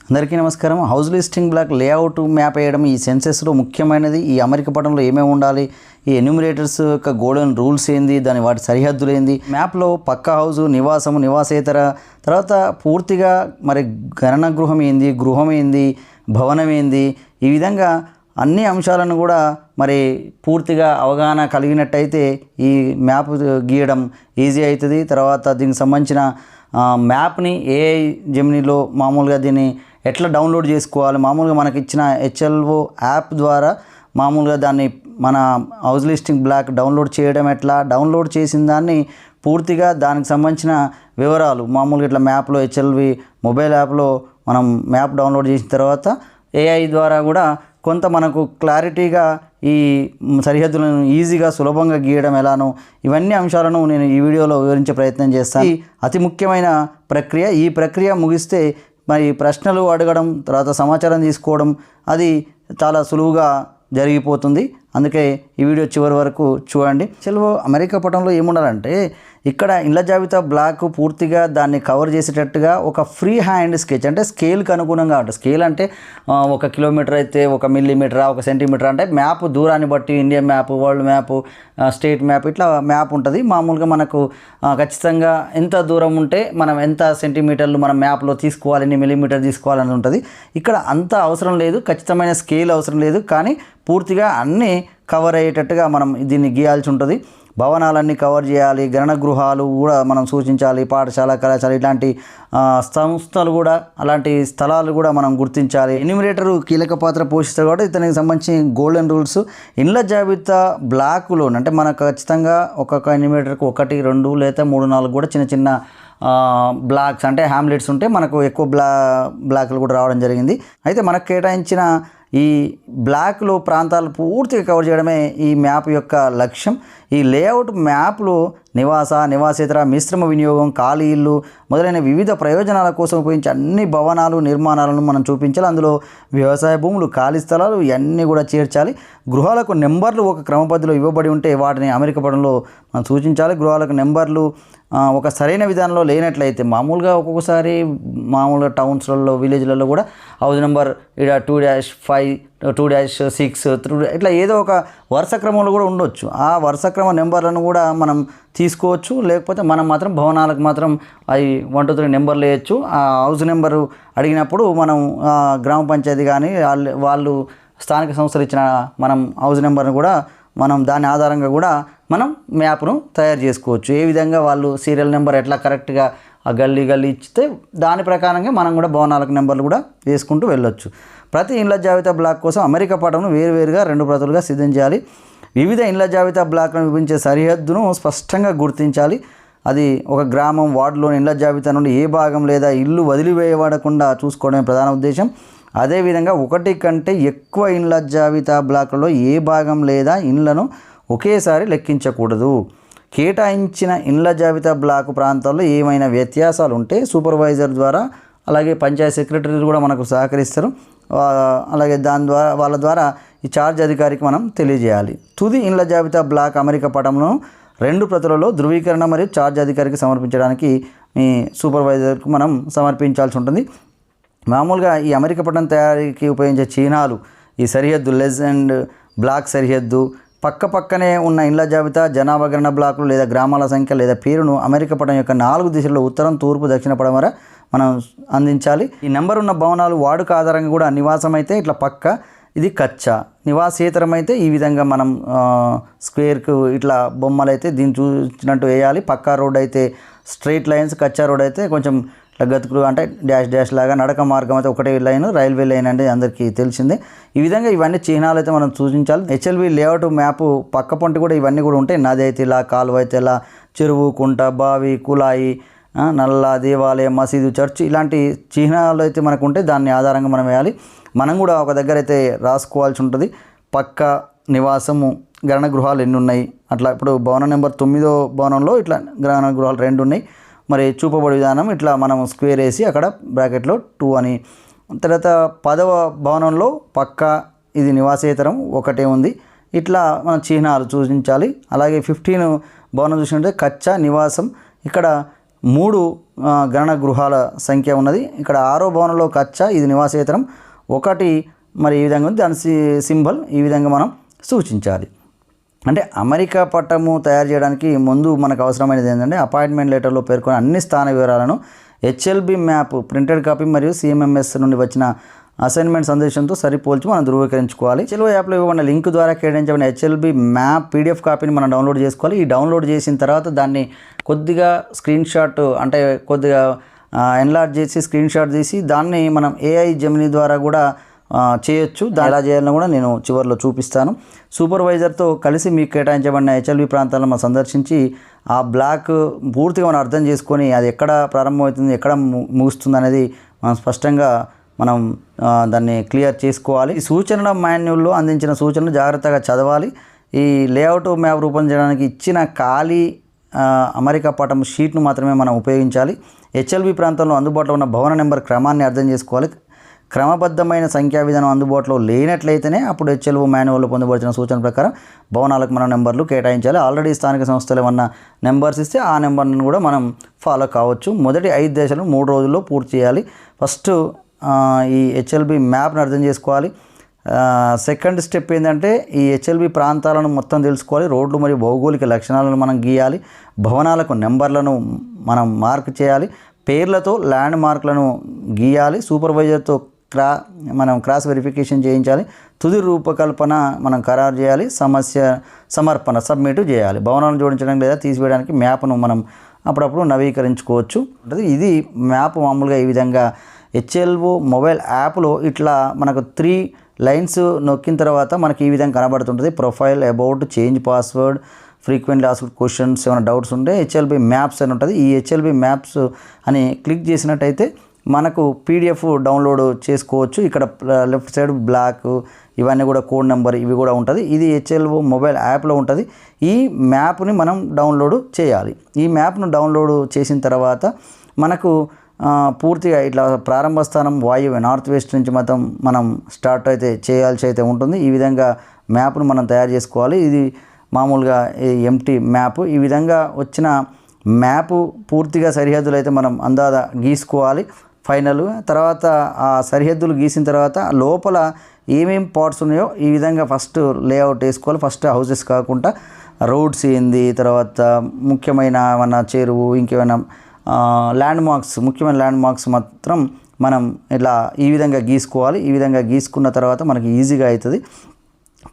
అందరికీ నమస్కారం. House listing block layout map వేయడం ఈ సెన్సెస్లో ముఖ్యమైనది. ఈ అమరిక పటంలో ఏమేమి ఉండాలి, ఈ ఎన్యూమరేటర్స్ యొక్క గోల్డెన్ రూల్స్ ఏంది, వాటి సరిహద్దులు ఏంది, మ్యాప్లో పక్కా హౌస్, నివాసము, నివాసేతర, తర్వాత పూర్తిగా మరి గణన గృహం ఏంది, గృహం ఏంది, భవనం ఏంది, ఈ విధంగా అన్ని అంశాలను కూడా మరి పూర్తిగా అవగాహన కలిగినట్టయితే ఈ మ్యాప్ గీయడం ఈజీ అవుతుంది. తర్వాత దీనికి సంబంధించిన మ్యాప్ని ఏఐ జెమినీలో మామూలుగా దీన్ని ఎట్లా డౌన్లోడ్ చేసుకోవాలి, మామూలుగా మనకి ఇచ్చిన HLO యాప్ ద్వారా మామూలుగా దాన్ని మన హౌస్ లిస్టింగ్ బ్లాక్ డౌన్లోడ్ చేయడం ఎట్లా, డౌన్లోడ్ చేసిన దాన్ని పూర్తిగా దానికి సంబంధించిన వివరాలు మామూలుగా ఇట్లా మ్యాప్లో HLV మొబైల్ యాప్లో మనం మ్యాప్ డౌన్లోడ్ చేసిన తర్వాత AI ద్వారా కూడా కొంత మనకు క్లారిటీగా ఈ సరిహద్దులను ఈజీగా సులభంగా గీయడం ఎలానో ఇవన్నీ అంశాలను నేను ఈ వీడియోలో వివరించే ప్రయత్నం చేస్తాను. అతి ముఖ్యమైన ప్రక్రియ. ఈ ప్రక్రియ ముగిస్తే మరి ప్రశ్నలు అడగడం, తర్వాత సమాచారం తీసుకోవడం అది చాలా సులువుగా జరిగిపోతుంది. అందుకే ఈ వీడియో చివరి వరకు చూడండి. అమెరికా పటంలో ఏముండాలంటే ఇక్కడ ఇళ్ల జాబితా బ్లాక్ పూర్తిగా దాన్ని కవర్ చేసేటట్టుగా ఒక ఫ్రీ హ్యాండ్ స్కెచ్, అంటే స్కేల్కి అనుగుణంగా ఉంటుంది. స్కేల్ అంటే 1 కిలోమీటర్ అయితే 1 మిల్లీమీటరా, 1 సెంటీమీటర్, అంటే మ్యాప్ దూరాన్ని బట్టి Indian map, world map, state map ఇట్లా మ్యాప్ ఉంటుంది. మామూలుగా మనకు ఖచ్చితంగా ఎంత దూరం ఉంటే మనం ఎంత సెంటీమీటర్లు మనం మ్యాప్లో తీసుకోవాలి, ఎన్ని మిల్లీమీటర్ తీసుకోవాలని ఉంటుంది. ఇక్కడ అంత అవసరం లేదు, ఖచ్చితమైన స్కేల్ అవసరం లేదు, కానీ పూర్తిగా అన్నీ కవర్ అయ్యేటట్టుగా మనం దీన్ని గీయాల్సి ఉంటుంది. భవనాలన్నీ కవర్ చేయాలి, గణన గృహాలు కూడా మనం సూచించాలి, పాఠశాల, కళాశాల ఇట్లాంటి సంస్థలు కూడా, అలాంటి స్థలాలు కూడా మనం గుర్తించాలి. ఎన్యూమరేటర్ కీలక పాత్ర పోషిస్తారు కాబట్టి ఇతనికి సంబంధించి గోల్డెన్ రూల్స్ ఇండ్ల జాబితా బ్లాకులో అంటే మనకు ఖచ్చితంగా ఒక్కొక్క ఎన్యూమరేటర్కి 1, 2 లేదా 3, 4 కూడా చిన్న చిన్న బ్లాక్స్ అంటే హ్యామ్లెట్స్ ఉంటే మనకు ఎక్కువ బ్లాక్లు కూడా రావడం జరిగింది. అయితే మనకు కేటాయించిన ఈ బ్లాక్లో ప్రాంతాలు పూర్తిగా కవర్ చేయడమే ఈ మ్యాప్ యొక్క లక్ష్యం. ఈ లేఅవుట్ మ్యాప్లో నివాసేతర, మిశ్రమ వినియోగం, ఖాళీ ఇల్లు మొదలైన వివిధ ప్రయోజనాల కోసం ఉపయోగించే అన్ని భవనాలు, నిర్మాణాలను మనం చూపించాలి. అందులో వ్యవసాయ భూములు, ఖాళీ స్థలాలు ఇవన్నీ కూడా చేర్చాలి. గృహాలకు నెంబర్లు ఒక క్రమ పద్ధతిలో ఇవ్వబడి ఉంటే వాటిని అమెరికా పటంలో మనం సూచించాలి. గృహాలకు నెంబర్లు ఒక సరైన విధానంలో లేనట్లయితే మామూలుగా ఒక్కొక్కసారి మామూలుగా టౌన్స్లలో, విలేజ్లలో కూడా హౌస్ నెంబర్ 2-5, 2-6, 3 ఇట్లా ఏదో ఒక వరుస క్రమంలో కూడా ఉండొచ్చు. ఆ వరుస క్రమ నెంబర్లను కూడా మనం తీసుకోవచ్చు. లేకపోతే మనం మాత్రం భవనాలకు మాత్రం అవి 1, 2, 3 నెంబర్లు వేయచ్చు. ఆ హౌస్ నెంబరు అడిగినప్పుడు మనం గ్రామ పంచాయతీ కానీ వాళ్ళు స్థానిక సంస్థలు ఇచ్చిన మనం హౌస్ నెంబర్ను కూడా మనం దాని ఆధారంగా కూడా మనం మ్యాప్ను తయారు చేసుకోవచ్చు. ఏ విధంగా వాళ్ళు సీరియల్ నెంబర్ ఎట్లా కరెక్ట్గా ఆ గల్లీ ఇచ్చితే దాని ప్రకారంగా మనం కూడా భవనాలకు నెంబర్లు కూడా వేసుకుంటూ వెళ్ళొచ్చు. ప్రతి ఇండ్ల జాబితా బ్లాక్ కోసం అమెరికా పటంను వేరువేరుగా 2 ప్రతులుగా సిద్ధం చేయాలి. వివిధ ఇండ్ల జాబితా బ్లాక్లను విభజించే సరిహద్దును స్పష్టంగా గుర్తించాలి. అది ఒక గ్రామం, వార్డులోని ఇండ్ల జాబితా నుండి ఏ భాగం లేదా ఇల్లు వదిలివేయబడకుండా చూసుకోవడమే ప్రధాన ఉద్దేశం. అదేవిధంగా 1 కంటే ఎక్కువ ఇండ్ల జాబితా బ్లాక్లలో ఏ భాగం లేదా ఇండ్లను ఒకేసారి లెక్కించకూడదు. కేటాయించిన ఇండ్ల జాబితా బ్లాక్ ప్రాంతాల్లో ఏమైనా వ్యత్యాసాలు ఉంటే సూపర్వైజర్ ద్వారా, అలాగే పంచాయత్ సెక్రటరీలు కూడా మనకు సహకరిస్తారు. అలాగే దాని ద్వారా వాళ్ళ ద్వారా ఈ ఛార్జ్ అధికారికి మనం తెలియజేయాలి. తుది ఇండ్ల జాబితా బ్లాక్ అమెరికా పటంలో 2 ప్రతులలో ధృవీకరణ మరియు ఛార్జ్ అధికారికి సమర్పించడానికి మీ సూపర్వైజర్కు మనం సమర్పించాల్సి ఉంటుంది. మామూలుగా ఈ అమెరికా పటం తయారీకి ఉపయోగించే చిహ్నాలు, ఈ సరిహద్దు, లెస్ అండ్ బ్లాక్ సరిహద్దు, పక్కనే ఉన్న ఇండ్ల జాబితా, జనాభా గణన బ్లాకులు లేదా గ్రామాల సంఖ్య లేదా పేరును అమెరికా పటం యొక్క 4 దిశల్లో ఉత్తరం, తూర్పు, దక్షిణ, పడమర మనం అందించాలి. ఈ నెంబర్ ఉన్న భవనాలు వాడుక ఆధారంగా కూడా నివాసం అయితే ఇట్లా పక్క, ఇది కచ్చా, నివాసేతరం అయితే ఈ విధంగా మనం స్క్వేర్కు ఇట్లా బొమ్మలు అయితే దీన్ని చూసినట్టు వేయాలి. పక్కా రోడ్ అయితే స్ట్రైట్ లైన్స్, కచ్చా రోడ్ అయితే కొంచెం ఇట్లా గతుకులు అంటే డాష్ లాగా, నడక మార్గం అయితే ఒకటే లైన్, రైల్వే లైన్ అంటే అందరికీ తెలిసిందే. ఈ విధంగా ఇవన్నీ చిహ్నాలు అయితే మనం సూచించాలి. HLV లేఅవుట్ మ్యాప్ పక్క పొంటి కూడా ఇవన్నీ కూడా ఉంటాయి. నది అయితే ఇలా, కాలువ అయితే ఇలా, చెరువు, కుంట, బావి, కుళాయి, నల్ల, దేవాలయం, మసీదు, చర్చ్ ఇలాంటి చిహ్నాలు అయితే మనకు ఉంటే దాన్ని ఆధారంగా మనం వేయాలి. మనం కూడా ఒక దగ్గర అయితే రాసుకోవాల్సి ఉంటుంది. పక్క నివాసము, గణన గృహాలు ఎన్ని ఉన్నాయి అట్లా. ఇప్పుడు భవనం నెంబర్ 9వ భవనంలో ఇట్లా గణన గృహాలు 2 ఉన్నాయి. మరి చూపబడి విధానం ఇట్లా మనం స్క్వేర్ వేసి అక్కడ బ్రాకెట్లో 2 అని. తర్వాత 10వ భవనంలో పక్క, ఇది నివాసేతరం 1 ఉంది. ఇట్లా మనం చిహ్నాలు సూచించాలి. అలాగే 15 భవనం చూసినట్టే కచ్చా, నివాసం. ఇక్కడ 3 గణన గృహాల సంఖ్య ఉన్నది. ఇక్కడ 6వ భవనంలో కచ్చా, ఇది నివాసేతరం 1 మరి ఈ విధంగా ఉంది. దాని సింబల్ ఈ విధంగా మనం సూచించాలి. అంటే అమెరికా పట్టము తయారు చేయడానికి ముందు మనకు అవసరమైనది ఏంటంటే అపాయింట్మెంట్ లెటర్లో పేర్కొన్న అన్ని స్థాన వివరాలను హెచ్ఎల్బి మ్యాప్ ప్రింటెడ్ కాపీ మరియు సిఎంఎంఎస్ నుండి వచ్చిన అసైన్మెంట్ సందేశంతో సరిపోల్చి మనం ధృవీకరించుకోవాలి. హెచ్ఎల్ఓ యాప్లో ఇవ్వబడిన లింక్ ద్వారా కేటాయించబడిన హెచ్ఎల్బి మ్యాప్ పీడిఎఫ్ కాపీని మనం డౌన్లోడ్ చేసుకోవాలి. ఈ డౌన్లోడ్ చేసిన తర్వాత దాన్ని కొద్దిగా స్క్రీన్ షాట్ అంటే కొద్దిగా ఎన్లార్జ్ చేసి స్క్రీన్ షాట్ తీసి దాన్ని మనం ఏఐ జెమినీ ద్వారా కూడా చేయొచ్చు. దాన్ని ఎలా చేయాలని కూడా నేను చివరిలో చూపిస్తాను. సూపర్వైజర్తో కలిసి మీకు కేటాయించబడిన హెచ్ఎల్బి ప్రాంతాలను మనం సందర్శించి ఆ బ్లాక్ పూర్తిగా మనం అర్థం చేసుకొని అది ఎక్కడ ప్రారంభమవుతుంది, ఎక్కడ ముగుస్తుంది అనేది మనం స్పష్టంగా మనం దాన్ని క్లియర్ చేసుకోవాలి. ఈ సూచనల మాన్యువల్లో అందించిన సూచనలు జాగ్రత్తగా చదవాలి. ఈ లేఅవుట్ మ్యాప్ రూపొందించడానికి ఇచ్చిన ఖాళీ అమెరికా పటం షీట్ను మాత్రమే మనం ఉపయోగించాలి. హెచ్ఎల్బి ప్రాంతంలో అందుబాటులో ఉన్న భవన నెంబర్ క్రమాన్ని అర్థం చేసుకోవాలి. క్రమబద్ధమైన సంఖ్యా విధానం అందుబాటులో లేనట్లయితేనే అప్పుడు హెచ్ఎల్ఓ మాన్యువల్లో పొందుపరిచిన సూచన ప్రకారం భవనాలకు మనం నెంబర్లు కేటాయించాలి. ఆల్రెడీ స్థానిక సంస్థలు ఏమన్నా నెంబర్స్ ఇస్తే ఆ నెంబర్ను కూడా మనం ఫాలో కావచ్చు. మొదటి 5 దశలు 3 రోజుల్లో పూర్తి చేయాలి. ఫస్ట్ ఈ హెచ్ఎల్బి మ్యాప్ను అర్థం చేసుకోవాలి. సెకండ్ స్టెప్ ఏంటంటే ఈ హెచ్ఎల్బి ప్రాంతాలను మొత్తం తెలుసుకోవాలి. రోడ్లు మరియు భౌగోళిక లక్షణాలను మనం గీయాలి. భవనాలకు నెంబర్లను మనం మార్క్ చేయాలి. పేర్లతో ల్యాండ్ మార్క్లను గీయాలి. సూపర్వైజర్తో మనం క్రాస్ వెరిఫికేషన్ చేయించాలి. తుది రూపకల్పన మనం ఖరారు చేయాలి. సమర్పణ సబ్మిట్ చేయాలి. భవనాలను జోడించడానికి లేదా తీసివేయడానికి మ్యాప్ను మనం అప్పుడప్పుడు నవీకరించుకోవచ్చు. ఇది మ్యాప్ మామూలుగా ఈ విధంగా హెచ్ఎల్ఓ మొబైల్ యాప్లో ఇట్లా మనకు 3 లైన్స్ నొక్కిన తర్వాత మనకి ఈ విధంగా కనబడుతుంటుంది. Profile, about, change password, frequently asked questions, ఏమైనా డౌట్స్ ఉంటే హెచ్ఎల్బి మ్యాప్స్ అని ఉంటుంది. ఈ హెచ్ఎల్బి మ్యాప్స్ అని క్లిక్ చేసినట్టయితే మనకు పీడిఎఫ్ డౌన్లోడ్ చేసుకోవచ్చు. ఇక్కడ లెఫ్ట్ సైడ్ బ్లాక్ ఇవన్నీ కూడా కోడ్ నెంబర్ ఇవి కూడా ఉంటుంది. ఇది హెచ్ఎల్ఓ మొబైల్ యాప్లో ఉంటుంది. ఈ మ్యాప్ని మనం డౌన్లోడ్ చేయాలి. ఈ మ్యాప్ను డౌన్లోడ్ చేసిన తర్వాత మనకు పూర్తిగా ఇట్లా ప్రారంభ స్థానం వాయువ్య నార్త్ వెస్ట్ నుంచి మనం స్టార్ట్ అయితే చేయాల్సి అయితే ఉంటుంది. ఈ విధంగా మ్యాప్ను మనం తయారు చేసుకోవాలి. ఇది మామూలుగా ఎంటీ మ్యాప్. ఈ విధంగా వచ్చిన మ్యాప్ పూర్తిగా సరిహద్దులు అయితే మనం అందాద గీసుకోవాలి. ఫైనల్ తర్వాత ఆ సరిహద్దులు గీసిన తర్వాత లోపల ఏమేమి పార్ట్స్ ఉన్నాయో ఈ విధంగా ఫస్ట్ లేఅవుట్ వేసుకోవాలి. ఫస్ట్ హౌసెస్ కాకుండా రోడ్స్ ఏంది, తర్వాత ముఖ్యమైన ఏమన్నా చెరువు, ఇంకేమైనా ల్యాండ్ మార్క్స్, ముఖ్యమైన ల్యాండ్ మార్క్స్ మాత్రం మనం ఇట్లా ఈ విధంగా గీసుకోవాలి. ఈ విధంగా గీసుకున్న తర్వాత మనకి ఈజీగా అవుతుంది.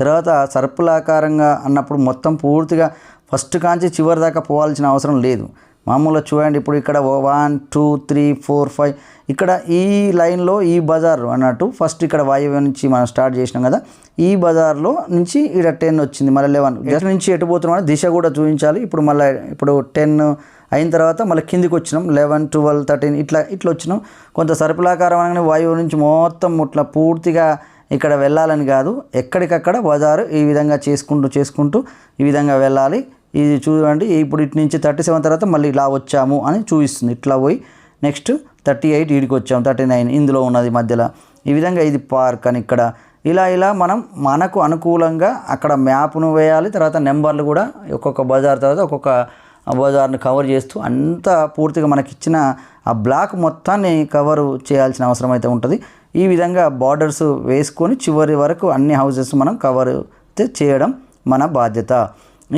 తర్వాత సర్పులాకారంగా అన్నప్పుడు మొత్తం పూర్తిగా ఫస్ట్ కాంచి చివరి దాకా పోవాల్సిన అవసరం లేదు. మామూలుగా చూడండి, ఇప్పుడు ఇక్కడ 1 2 3 4 5 ఇక్కడ ఈ లైన్లో ఈ బజార్ అన్నట్టు ఫస్ట్ ఇక్కడ వాయువ్యం నుంచి మనం స్టార్ట్ చేసినాం కదా, ఈ బజార్లో నుంచి ఇక్కడ 10 వచ్చింది, మళ్ళీ 11 జస్ట్ నుంచి ఎటు పోతున్నాం దిశ కూడా చూపించాలి. ఇప్పుడు 10 అయిన తర్వాత మళ్ళీ కిందికి వచ్చినాం, 11 12 13 ఇట్లా వచ్చినాం. కొంత సర్పులాకారం అనగానే వాయువు నుంచి మొత్తం ఇట్లా పూర్తిగా ఇక్కడ వెళ్ళాలని కాదు, ఎక్కడికక్కడ బజారు ఈ విధంగా చేసుకుంటూ ఈ విధంగా వెళ్ళాలి. ఇది చూడండి, ఇప్పుడు ఇటు నుంచి 37 తర్వాత మళ్ళీ ఇలా వచ్చాము అని చూపిస్తుంది. ఇట్లా పోయి నెక్స్ట్ 38 ఈడికి వచ్చాము, 39 ఇందులో ఉన్నది మధ్యలో. ఈ విధంగా ఇది పార్క్ అని ఇక్కడ ఇలా మనకు అనుకూలంగా అక్కడ మ్యాప్ను వేయాలి. తర్వాత నెంబర్లు కూడా ఒక్కొక్క బజార్ తర్వాత ఒక్కొక్క బజార్ని కవర్ చేస్తూ అంతా పూర్తిగా మనకిచ్చిన ఆ బ్లాక్ మొత్తాన్ని కవర్ చేయాల్సిన అవసరం అయితే ఉంటుంది. ఈ విధంగా బార్డర్స్ వేసుకొని చివరి వరకు అన్ని హౌసెస్ మనం కవర్ చేయడం మన బాధ్యత.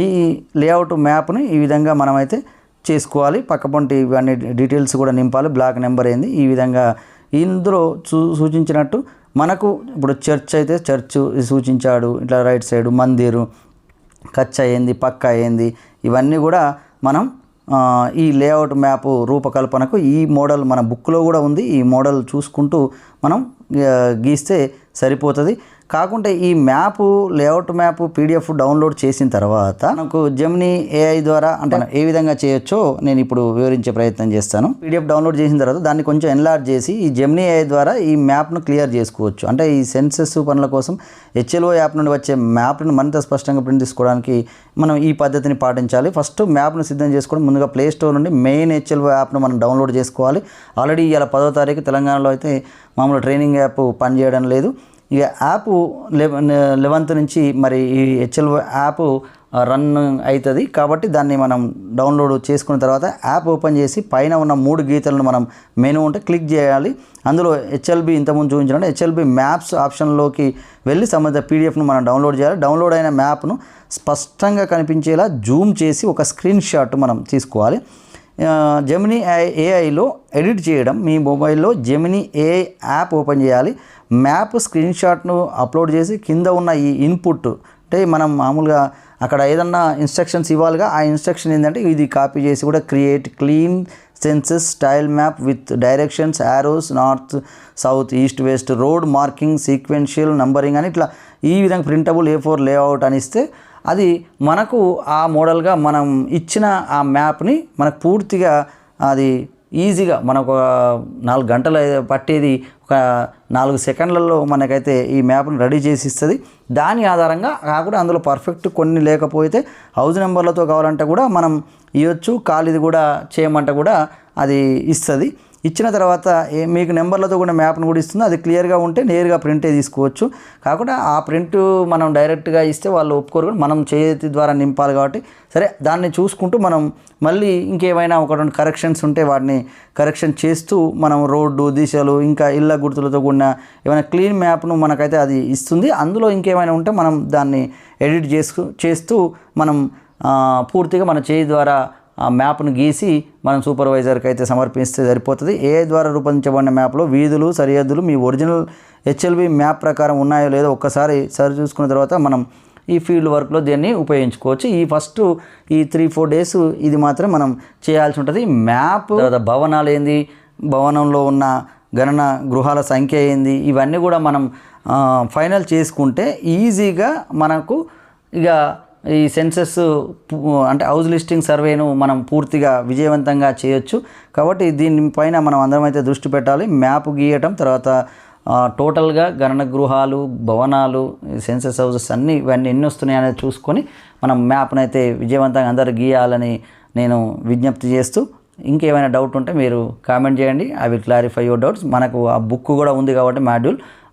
ఈ లేఅవుట్ మ్యాప్ని ఈ విధంగా మనమైతే చేసుకోవాలి. పక్కపొంటి ఇవన్నీ డీటెయిల్స్ కూడా నింపాలి. బ్లాక్ నెంబర్ ఏంది, ఈ విధంగా ఇందులో సూచించినట్టు మనకు ఇప్పుడు చర్చ్ అయితే చర్చ్ సూచించాడు, ఇట్లా రైట్ సైడ్ మందిరు, కచ్చా ఏంది, పక్కా ఏంది, ఇవన్నీ కూడా మనం ఈ లేఅవుట్ మ్యాప్ రూపకల్పనకు ఈ మోడల్ మన బుక్లో కూడా ఉంది. ఈ మోడల్ చూసుకుంటూ మనం గీస్తే సరిపోతుంది. కాకుంటే ఈ map layout map PDF download చేసిన తర్వాత మనకు జెమినీ ఏఐ ద్వారా అంటే ఏ విధంగా చేయొచ్చో నేను ఇప్పుడు వివరించే ప్రయత్నం చేస్తాను. పీడిఎఫ్ డౌన్లోడ్ చేసిన తర్వాత దాన్ని కొంచెం ఎన్లార్జ్ చేసి ఈ జెమినీ ఏఐ ద్వారా ఈ మ్యాప్ను క్లియర్ చేసుకోవచ్చు. అంటే ఈ సెన్సెస్ పనుల కోసం హెచ్ఎల్ఓ యాప్ నుండి వచ్చే మ్యాప్ను మరింత స్పష్టంగా ప్రింట్ తీసుకోవడానికి మనం ఈ పద్ధతిని పాటించాలి. ఫస్ట్ మ్యాప్ను సిద్ధం చేసుకోవడం ముందుగా ప్లే స్టోర్ నుండి మెయిన్ హెచ్ఎల్ఓ యాప్ను మనం డౌన్లోడ్ చేసుకోవాలి. ఆల్రెడీ ఇవాళ 10వ తారీఖు తెలంగాణలో అయితే మామూలు ట్రైనింగ్ యాప్ పనిచేయడం లేదు. ఇక యాప్ 11th నుంచి మరి ఈ హెచ్ఎల్ యాప్ రన్ అవుతుంది కాబట్టి దాన్ని మనం డౌన్లోడ్ చేసుకున్న తర్వాత యాప్ ఓపెన్ చేసి పైన ఉన్న 3 గీతలను మనం మెనూ ఉంటే క్లిక్ చేయాలి. అందులో హెచ్ఎల్బి ఇంతకుముందు చూపించినట్టు హెచ్ఎల్బి మ్యాప్స్ ఆప్షన్లోకి వెళ్ళి సంబంధిత పీడిఎఫ్ను మనం డౌన్లోడ్ చేయాలి. డౌన్లోడ్ అయిన మ్యాప్ను స్పష్టంగా కనిపించేలా జూమ్ చేసి ఒక స్క్రీన్ షాట్ మనం తీసుకోవాలి. జెమినీ ఏఐలో ఎడిట్ చేయడం, మీ మొబైల్లో జెమినీ ఏఐ యాప్ ఓపెన్ చేయాలి. మ్యాప్ స్క్రీన్ షాట్ను అప్లోడ్ చేసి కింద ఉన్న ఈ ఇన్పుట్ అంటే మనం మామూలుగా అక్కడ ఏదన్నా ఇన్స్ట్రక్షన్స్ ఇవ్వాలిగా, ఆ ఇన్స్ట్రక్షన్ ఏంటంటే ఇది కాపీ చేసి కూడా create clean census style map with directions arrows north south east west road marking sequential numbering అని ఇట్లా ఈ విధంగా ప్రింటబుల్ A4 లేఅవుట్ అని ఇస్తే అది మనకు ఆ మోడల్గా మనం ఇచ్చిన ఆ మ్యాప్ని మనకు పూర్తిగా అది ఈజీగా మనకు 4 గంటలు పట్టేది ఒక 4 సెకండ్లలో మనకైతే ఈ మ్యాప్ను రెడీ చేసి ఇస్తుంది. దాని ఆధారంగా కాకుండా అందులో పర్ఫెక్ట్ కొన్ని లేకపోతే హౌస్ నెంబర్లతో కావాలంటే కూడా మనం ఇవ్వచ్చు, ఖాళీది కూడా చేయమంటే కూడా అది ఇస్తుంది. ఇచ్చిన తర్వాత మీకు నెంబర్లతో కూడా మ్యాప్ను కూడా ఇస్తుంది. అది క్లియర్గా ఉంటే నేరుగా ప్రింటే తీసుకోవచ్చు. కాకుండా ఆ ప్రింట్ మనం డైరెక్ట్గా ఇస్తే వాళ్ళు ఒప్పుకోరు, మనం చేతి ద్వారా నింపాలి కాబట్టి సరే దాన్ని చూసుకుంటూ మనం మళ్ళీ ఇంకేమైనా 1-2 కరెక్షన్స్ ఉంటే వాటిని కరెక్షన్ చేస్తూ మనం రోడ్డు దిశలు ఇంకా ఇళ్ళ గుర్తులతో కూడిన ఏమైనా క్లీన్ మ్యాప్ను మనకైతే అది ఇస్తుంది. అందులో ఇంకేమైనా ఉంటే మనం దాన్ని ఎడిట్ చేస్తూ మనం పూర్తిగా మన చేయి ద్వారా ఆ మ్యాప్ను గీసి మనం సూపర్వైజర్కి అయితే సమర్పిస్తే సరిపోతుంది. ఏఐ ద్వారా రూపొందించబడిన మ్యాప్లో వీధులు సరిహద్దులు మీ ఒరిజినల్ హెచ్ఎల్బి మ్యాప్ ప్రకారం ఉన్నాయో లేదో ఒక్కసారి సరి చూసుకున్న తర్వాత మనం ఈ ఫీల్డ్ వర్క్లో దీన్ని ఉపయోగించుకోవచ్చు. ఈ ఫస్ట్ 3-4 డేస్ ఇది మాత్రం మనం చేయాల్సి ఉంటుంది. మ్యాప్ తర్వాత భవనాలు ఏంది, భవనంలో ఉన్న గణన గృహాల సంఖ్య ఏంది, ఇవన్నీ కూడా మనం ఫైనల్ చేసుకుంటే ఈజీగా మనకు ఇక ఈ సెన్సెస్ అంటే హౌస్ లిస్టింగ్ సర్వేను మనం పూర్తిగా విజయవంతంగా చేయొచ్చు. కాబట్టి దీనిపైన మనం అందరం అయితే దృష్టి పెట్టాలి. మ్యాప్ గీయటం తర్వాత టోటల్గా గణన గృహాలు భవనాలు సెన్సెస్ హౌసెస్ ఇవన్నీ ఎన్ని వస్తున్నాయి అనేది చూసుకొని మనం మ్యాప్ను అయితే విజయవంతంగా అందరూ గీయాలని నేను విజ్ఞప్తి చేస్తూ, ఇంకేమైనా డౌట్ ఉంటే మీరు కామెంట్ చేయండి. I will clarify your doubts. మనకు ఆ బుక్ కూడా ఉంది కాబట్టి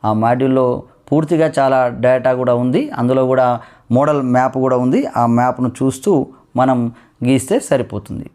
ఆ మాడ్యూల్లో పూర్తిగా చాలా డేటా కూడా ఉంది. అందులో కూడా మోడల్ మ్యాప్ కూడా ఉంది. ఆ మ్యాప్ను చూస్తూ మనం గీస్తే సరిపోతుంది.